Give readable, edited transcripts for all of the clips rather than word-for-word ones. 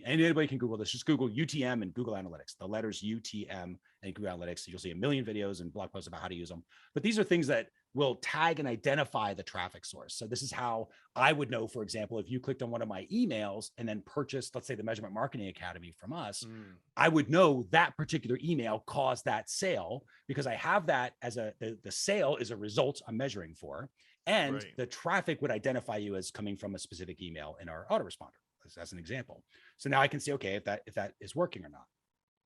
anybody can Google this. Just Google UTM and Google Analytics, the letters UTM and Google Analytics. You'll see a million videos and blog posts about how to use them. But these are things that will tag and identify the traffic source. So this is how I would know, for example, if you clicked on one of my emails and then purchased, let's say, the Measurement Marketing Academy from us, I would know that particular email caused that sale because I have that as the sale is a result I'm measuring for. And the traffic would identify you as coming from a specific email in our autoresponder, as an example. So now I can see, okay, if that is working or not.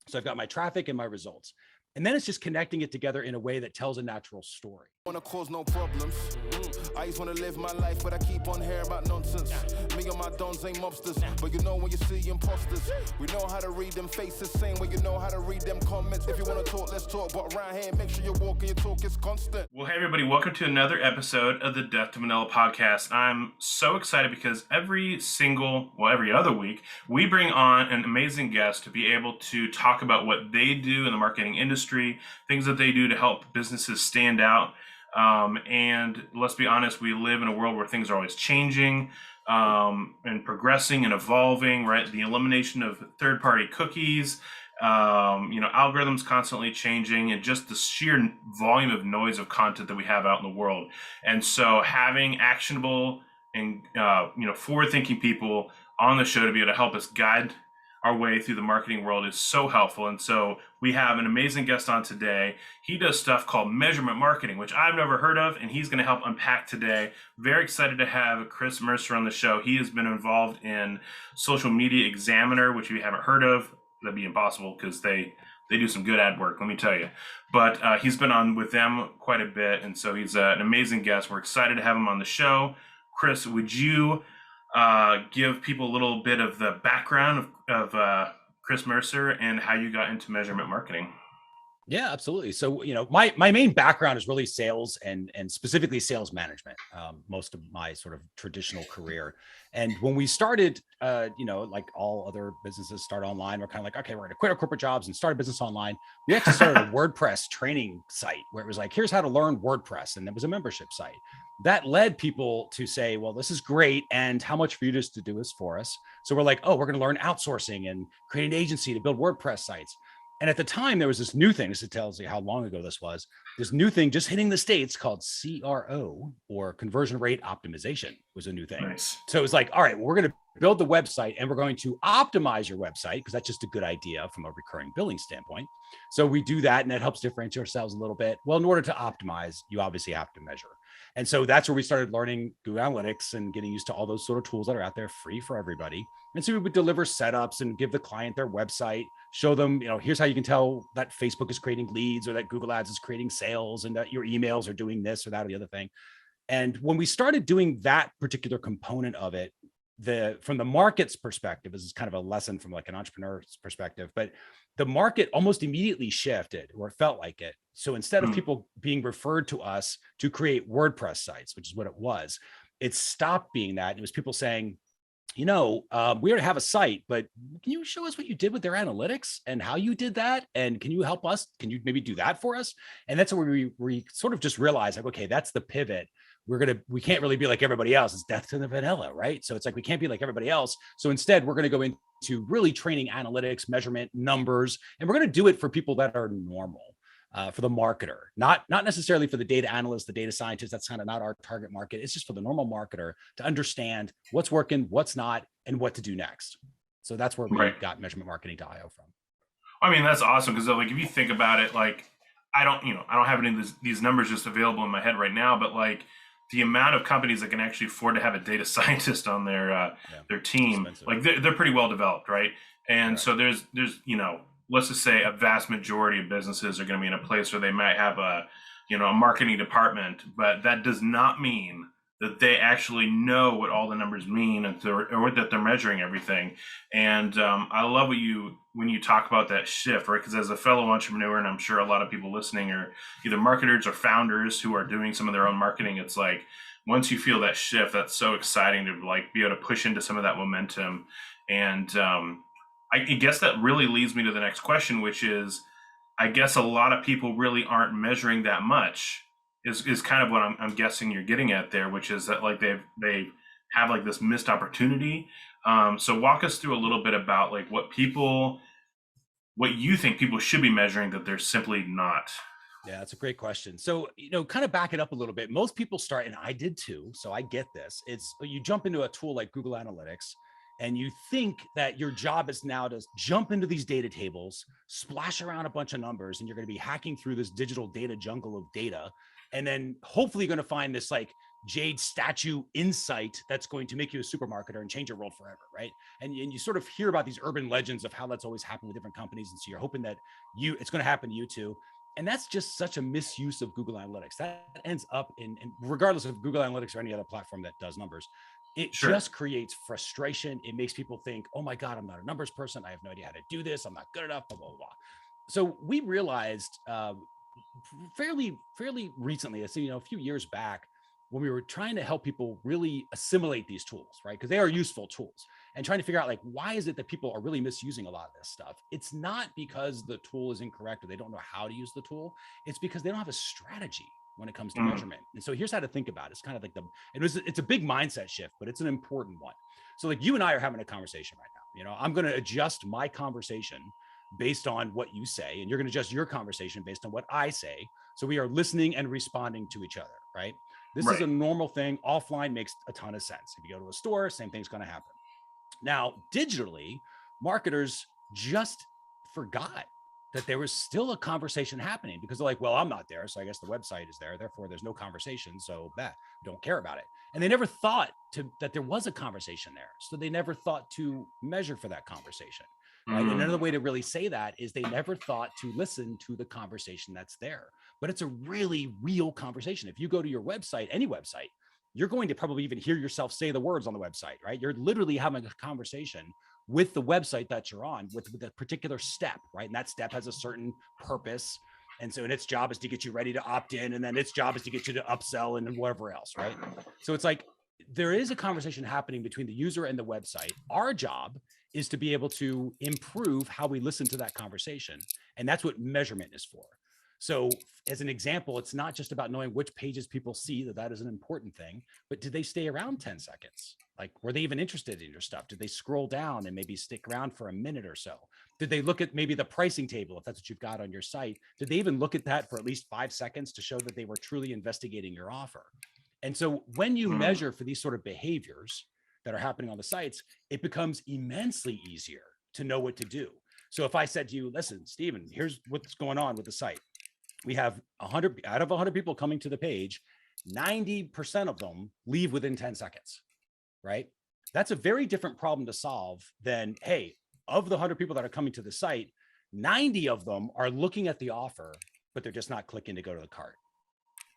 So I've got my traffic and my results. And then it's just connecting it together in a way that tells a natural story. Want to cause no problems. I just want to live my life, but I keep on hearing about nonsense. Me and my dons ain't mobsters, but you know when you see imposters, we know how to read them faces, same way you know how to read them comments. If you want to talk, let's talk, but around here, make sure you walk and your talk is constant. Well, hey everybody, welcome to another episode of the Death to Manila podcast. I'm so excited because every other week, we bring on an amazing guest to be able to talk about what they do in the marketing industry, things that they do to help businesses stand out. And let's be honest, we live in a world where things are always changing and progressing and evolving, right? The elimination of third-party cookies, algorithms constantly changing, and just the sheer volume of noise of content that we have out in the world. And so having actionable and, forward-thinking people on the show to be able to help us guide our way through the marketing world is so helpful. And so we have an amazing guest on today. He does stuff called measurement marketing, which I've never heard of, and he's going to help unpack today. Very excited to have Chris Mercer on the show. He has been involved in Social Media Examiner, which you haven't heard of. That'd be impossible because they do some good ad work, let me tell you. But he's been on with them quite a bit, and so he's an amazing guest. We're excited to have him on the show. Chris, would you give people a little bit of the background of Chris Mercer and how you got into measurement marketing? Yeah, absolutely. So, my main background is really sales and specifically sales management, most of my sort of traditional career. And when we started, like all other businesses start online, we're kind of like, okay, we're going to quit our corporate jobs and start a business online. We actually started a WordPress training site where it was like, here's how to learn WordPress. And it was a membership site. That led people to say, well, this is great. And how much for you just to do this for us? So we're like, oh, we're going to learn outsourcing and create an agency to build WordPress sites. And at the time, there was this new thing, this tells you how long ago this was, this new thing just hitting the States called CRO, or conversion rate optimization, was a new thing. Nice. So it was like, all right, well, we're going to build the website and we're going to optimize your website because that's just a good idea from a recurring billing standpoint. So we do that and that helps differentiate ourselves a little bit. Well, in order to optimize, you obviously have to measure. And so that's where we started learning Google Analytics and getting used to all those sort of tools that are out there free for everybody. And so we would deliver setups and give the client their website, show them, here's how you can tell that Facebook is creating leads or that Google Ads is creating sales and that your emails are doing this or that or the other thing. And when we started doing that particular component of it, from the market's perspective, this is kind of a lesson from like an entrepreneur's perspective, but the market almost immediately shifted, or it felt like it. So instead of people being referred to us to create WordPress sites, which is what it was, it stopped being that. It was people saying, we already have a site, but can you show us what you did with their analytics and how you did that? And can you help us? Can you maybe do that for us? And that's where we sort of just realized, like, okay, that's the pivot. We can't really be like everybody else. It's death to the vanilla, right? So it's like, we can't be like everybody else. So instead, we're going to go into really training analytics, measurement, numbers, and we're going to do it for people that are normal. For the marketer, not necessarily for the data analyst, the data scientist. That's kind of not our target market. It's just for the normal marketer to understand what's working, what's not, and what to do next. So that's where we got measurementmarketing.io from. I mean, that's awesome because like if you think about it, like I don't have any of these numbers just available in my head right now, but like the amount of companies that can actually afford to have a data scientist on their team, like they're pretty well developed, right? And so there's let's just say a vast majority of businesses are going to be in a place where they might have a marketing department, but that does not mean that they actually know what all the numbers mean or that they're measuring everything. And I love when you talk about that shift, right? Because as a fellow entrepreneur, and I'm sure a lot of people listening are either marketers or founders who are doing some of their own marketing, it's like, once you feel that shift, that's so exciting to like be able to push into some of that momentum. And I guess that really leads me to the next question, which is, I guess a lot of people really aren't measuring that much is kind of what I'm guessing you're getting at there, which is that like they've have like this missed opportunity. So walk us through a little bit about like what you think people should be measuring that they're simply not. Yeah, that's a great question. So, kind of back it up a little bit. Most people start, and I did too. So I get this. It's you jump into a tool like Google Analytics and you think that your job is now to jump into these data tables, splash around a bunch of numbers, and you're going to be hacking through this digital data jungle of data. And then hopefully you're going to find this like jade statue insight that's going to make you a supermarketer and change your world forever, right? And you sort of hear about these urban legends of how that's always happened with different companies. And so you're hoping that it's going to happen to you too. And that's just such a misuse of Google Analytics. That ends up in regardless of Google Analytics or any other platform that does numbers, it Sure. just creates frustration. It makes people think, oh my God, I'm not a numbers person. I have no idea how to do this. I'm not good enough, blah, blah, blah. So we realized fairly recently, a few years back, when we were trying to help people really assimilate these tools, right? Because they are useful tools, and trying to figure out like, why is it that people are really misusing a lot of this stuff? It's not because the tool is incorrect or they don't know how to use the tool. It's because they don't have a strategy when it comes to measurement. And so here's how to think about it. It's kind of like it's a big mindset shift, but it's an important one. So like you and I are having a conversation right now. I'm going to adjust my conversation based on what you say, and you're going to adjust your conversation based on what I say. So we are listening and responding to each other, right? This is Right. a normal thing. Offline makes a ton of sense. If you go to a store, same thing's going to happen. Now, digitally, marketers just forgot that there was still a conversation happening because they're like, well, I'm not there. So I guess the website is there. Therefore, there's no conversation. So don't care about it. And they never thought that there was a conversation there. So they never thought to measure for that conversation. Right. And another way to really say that is they never thought to listen to the conversation that's there. But it's a really real conversation. If you go to your website, any website, you're going to probably even hear yourself say the words on the website, right? You're literally having a conversation with the website that you're on with a particular step, right? And that step has a certain purpose. And its job is to get you ready to opt in. And then its job is to get you to upsell and whatever else, right? So it's like there is a conversation happening between the user and the website. Our job is to be able to improve how we listen to that conversation. And that's what measurement is for. So as an example, it's not just about knowing which pages people see, that is an important thing, but did they stay around 10 seconds? Like, were they even interested in your stuff? Did they scroll down and maybe stick around for a minute or so? Did they look at maybe the pricing table, if that's what you've got on your site? Did they even look at that for at least 5 seconds to show that they were truly investigating your offer? And so when you measure for these sort of behaviors that are happening on the sites, it becomes immensely easier to know what to do. So if I said to you, listen, Steven, here's what's going on with the site. We have 100 out of 100 people coming to the page, 90% of them leave within 10 seconds, right? That's a very different problem to solve than, hey, of the 100 people that are coming to the site, 90 of them are looking at the offer, but they're just not clicking to go to the cart.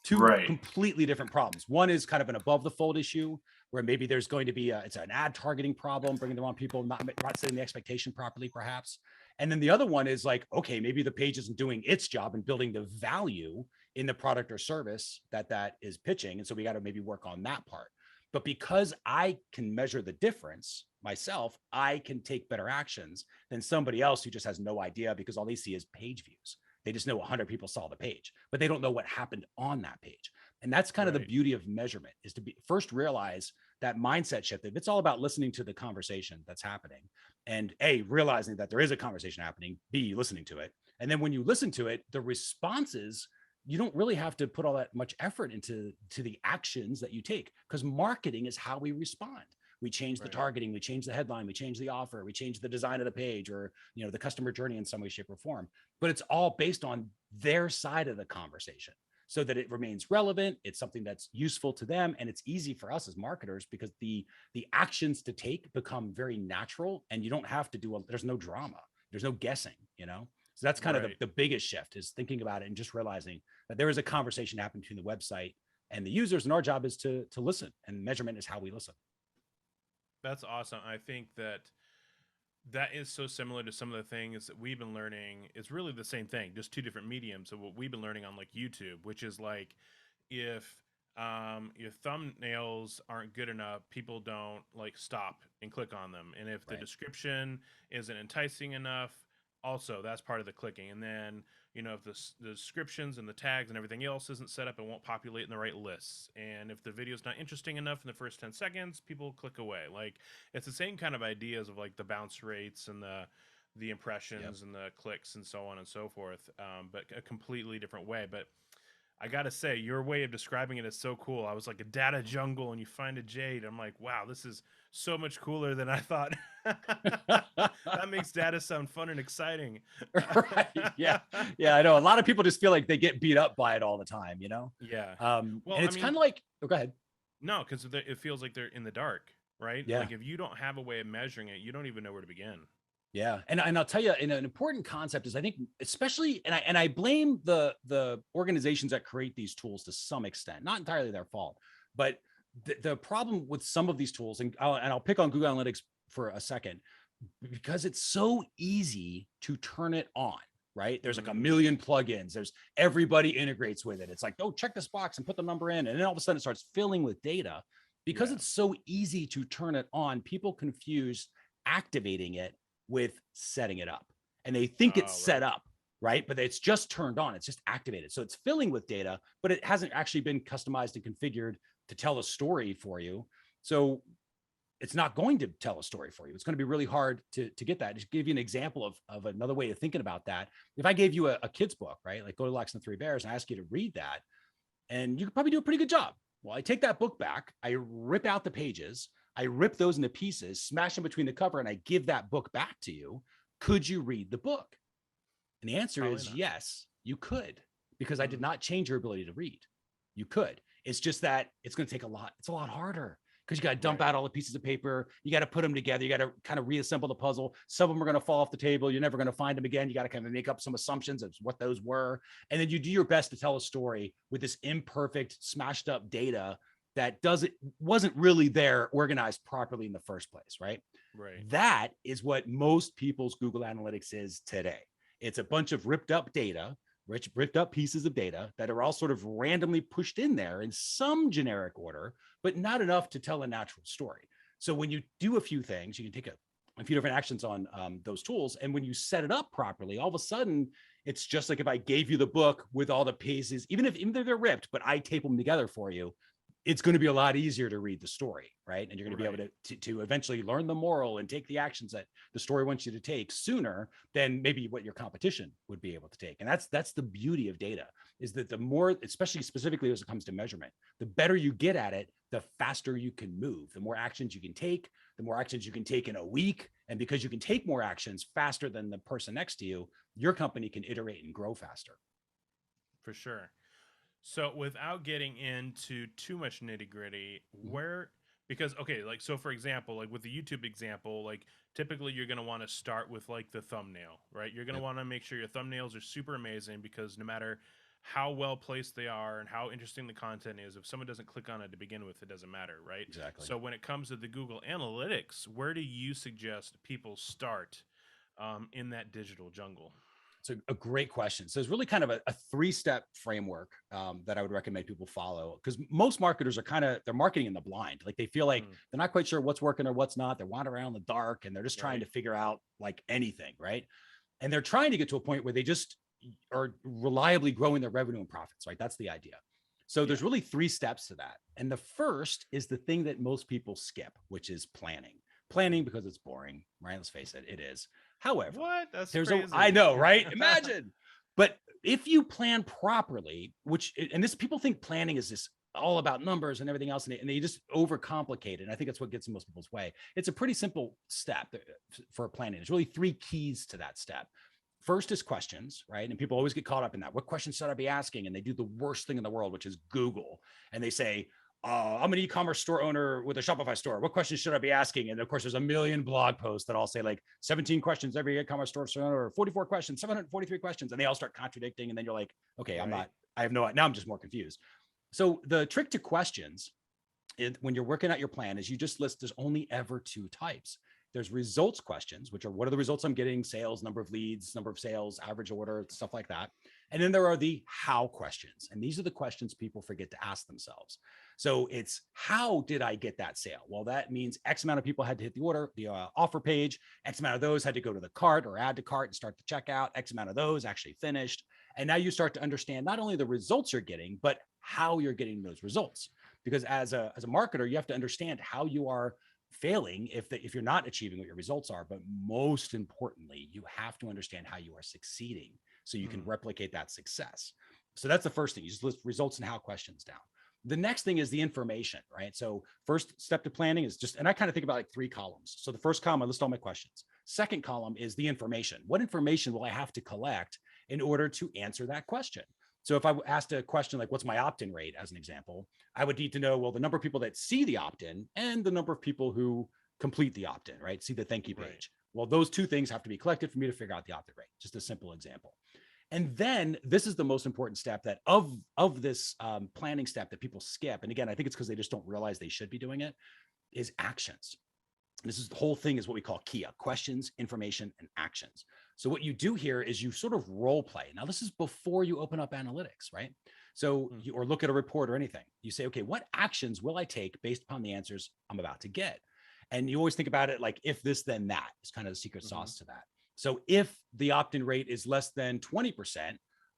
Two completely different problems. One is kind of an above the fold issue where maybe there's going to be it's an ad targeting problem, bringing the wrong people, not setting the expectation properly, perhaps. And then the other one is like, okay, maybe the page isn't doing its job in building the value in the product or service that is pitching. And so we got to maybe work on that part. But because I can measure the difference myself, I can take better actions than somebody else who just has no idea because all they see is page views. They just know 100 people saw the page, but they don't know what happened on that page. And that's kind of the beauty of measurement, is to first realize that mindset shift. If it's all about listening to the conversation that's happening, and A, realizing that there is a conversation happening, B, listening to it. And then when you listen to it, the responses, you don't really have to put all that much effort into the actions that you take, because marketing is how we respond. We change the targeting, we change the headline, we change the offer, we change the design of the page, or the customer journey in some way, shape, or form. But it's all based on their side of the conversation so that it remains relevant. It's something that's useful to them, and it's easy for us as marketers because the actions to take become very natural, and you don't have to there's no drama, there's no guessing. So that's kind of the biggest shift, is thinking about it and just realizing that there is a conversation happening between the website and the users, and our job is to listen, and measurement is how we listen. That's awesome. I think that is so similar to some of the things that we've been learning. It's really the same thing, just two different mediums of what we've been learning on like YouTube, which is like, if your thumbnails aren't good enough, people don't like stop and click on them. And if the description isn't enticing enough, also that's part of the clicking. And then if the descriptions and the tags and everything else isn't set up, it won't populate in the right lists. And if the video's not interesting enough in the first 10 seconds, people click away. Like, it's the same kind of ideas of like the bounce rates and the impressions and the clicks and so on and so forth, but a completely different way. But I gotta say, your way of describing it is so cool. I was like, a data jungle and you find a jade. I'm like, wow, this is so much cooler than I thought. That makes data sound fun and exciting. Right. Yeah. Yeah. I know. A lot of people just feel like they get beat up by it all the time, Yeah. Well, and it's kind of like, oh, go ahead. No, because it feels like they're in the dark, right? Yeah. Like if you don't have a way of measuring it, you don't even know where to begin. Yeah. And I'll tell you, an important concept is, I think, especially, and I blame the organizations that create these tools to some extent, not entirely their fault, but the problem with some of these tools, and I'll pick on Google Analytics for a second, because it's so easy to turn it on, right? There's like a million plugins. There's everybody integrates with it. It's like, oh, check this box and put the number in. And then all of a sudden it starts filling with data. Because it's so easy to turn it on, people confuse activating it with setting it up. And they think it's set up, right? But it's just turned on. It's just activated. So it's filling with data, but it hasn't actually been customized and configured to tell a story for you. So it's not going to tell a story for you. It's going to be really hard to get that. Just give you an example of another way of thinking about that. If I gave you a kid's book, right? Like Goldilocks and the Three Bears, and I ask you to read that, and you could probably do a pretty good job. Well, I take that book back, I rip out the pages, I rip those into pieces, smash them between the cover, and I give that book back to you. Could you read the book? And the answer is yes, you could, because I did not change your ability to read. You could. It's just that it's going to take a lot. It's a lot harder, because you got to dump out all the pieces of paper. You got to put them together. You got to kind of reassemble the puzzle. Some of them are going to fall off the table. You're never going to find them again. You got to kind of make up some assumptions of what those were. And then you do your best to tell a story with this imperfect, smashed up data that wasn't really there organized properly in the first place, right? Right. That is what most people's Google Analytics is today. It's a bunch of ripped up data, ripped up pieces of data that are all sort of randomly pushed in there in some generic order, but not enough to tell a natural story. So when you do a few things, you can take a few different actions on those tools. And when you set it up properly, all of a sudden, it's just like if I gave you the book with all the pieces, even if they're ripped, but I tape them together for you, it's going to be a lot easier to read the story, right? And you're going to be able to eventually learn the moral and take the actions that the story wants you to take sooner than maybe what your competition would be able to take. And that's the beauty of data, is that the more, especially specifically as it comes to measurement, the better you get at it, the faster you can move, the more actions you can take, the more actions you can take in a week. And because you can take more actions faster than the person next to you, your company can iterate and grow faster. For sure. So without getting into too much nitty gritty, because, okay, like, so for example, like with the YouTube example, like typically you're going to want to start with like the thumbnail, right? You're going to want to make sure your thumbnails are super amazing, because no matter how well placed they are and how interesting the content is, if someone doesn't click on it to begin with, it doesn't matter, right? Exactly. So when it comes to the Google Analytics, where do you suggest people start in that digital jungle? It's a great question. So it's really kind of a three-step framework that I would recommend people follow, because most marketers are they're marketing in the blind. Like they feel like they're not quite sure what's working or what's not. They're wandering around in the dark and they're just trying to figure out like anything, right? And they're trying to get to a point where they just are reliably growing their revenue and profits, right? That's the idea. So there's really three steps to that. And the first is the thing that most people skip, which is planning. Planning because it's boring, right? Let's face it, it is. However, that's crazy. I know, right? Imagine. But if you plan properly, and people think planning is this all about numbers and everything else, and they just overcomplicate it. And I think that's what gets in most people's way. It's a pretty simple step for planning. There's really three keys to that step. First is questions, right? And people always get caught up in that. What questions should I be asking? And they do the worst thing in the world, which is Google. And they say, I'm an e-commerce store owner with a Shopify store. What questions should I be asking? And of course, there's a million blog posts that all say like 17 questions every e-commerce store owner, or 44 questions, 743 questions. And they all start contradicting. And then you're like, okay, now I'm just more confused. So the trick to questions when you're working out your plan is you just list, there's only ever two types. There's results questions, which are what are the results I'm getting, sales, number of leads, number of sales, average order, stuff like that. And then there are the how questions. And these are the questions people forget to ask themselves. So it's, how did I get that sale? Well, that means X amount of people had to hit the offer page. X amount of those had to go to the cart or add to cart and start the checkout. X amount of those actually finished. And now you start to understand not only the results you're getting, but how you're getting those results. Because as a marketer, you have to understand how you are failing if you're not achieving what your results are. But most importantly, you have to understand how you are succeeding so you can replicate that success. So that's the first thing. You just list results and how questions down. The next thing is the information, right? So first step to planning is just, and I kind of think about like 3 columns. So the first column, I list all my questions. Second column is the information. What information will I have to collect in order to answer that question? So if I asked a question like, what's my opt-in rate, as an example, I would need to know, well, the number of people that see the opt-in and the number of people who complete the opt-in, right? See the thank you page. Right. Well, those 2 things have to be collected for me to figure out the opt-in rate. Just a simple example. And then this is the most important step that of this planning step that people skip. And again, I think it's because they just don't realize they should be doing it, is actions. This is the whole thing is what we call KIA: questions, information, and actions. So what you do here is you sort of role play. Now, this is before you open up analytics, right? So you, or look at a report or anything. You say, okay, what actions will I take based upon the answers I'm about to get? And you always think about it like if this, then that is kind of the secret sauce to that. So if the opt-in rate is less than 20%,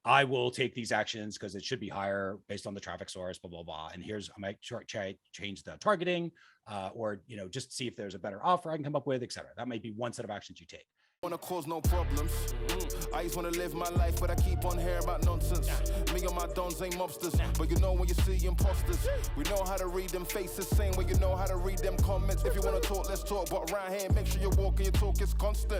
I will take these actions because it should be higher based on the traffic source, blah, blah, blah. And here's, I might change the targeting or, you know, just see if there's a better offer I can come up with, et cetera. That might be one set of actions you take. Wanna cause no problems. I just wanna live my life, but I keep on hearing about nonsense. Me and my dons ain't mobsters, but you know when you see imposters, we know how to read them faces, same way you know how to read them comments. If you wanna talk, let's talk, but around here, make sure you're walking your talk is constant.